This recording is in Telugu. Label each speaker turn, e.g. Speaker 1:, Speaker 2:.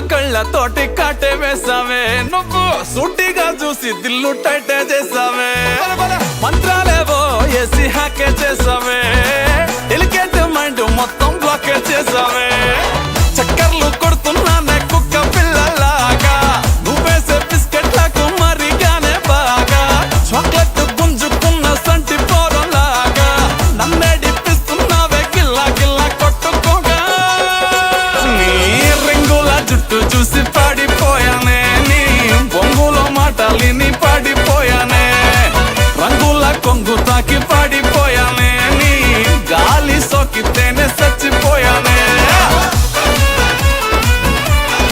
Speaker 1: కళ్ళతోటి కాటే వేసావే నువ్వు సూటిగా చూసి దిల్లు టైటే చేసావే మంత్రాలేవో ఏసి హ్యాకే చేసావే డెలికేట్ మైండ్ మొత్తం బ్లాకే చేసావే చక్కర్లు కొడుతున్నానే కుక్క పిల్లలాగా నువ్వేసే బిస్కెట్లకు మరిగానే బాగా చాక్లెట్ గుంజుకున్న సంటి పోరలాగా నన్నే డిప్పిస్తున్నావే గిల్లా గిల్లా కొట్టుకోగా నీ రింగుల జుట్టు చూసి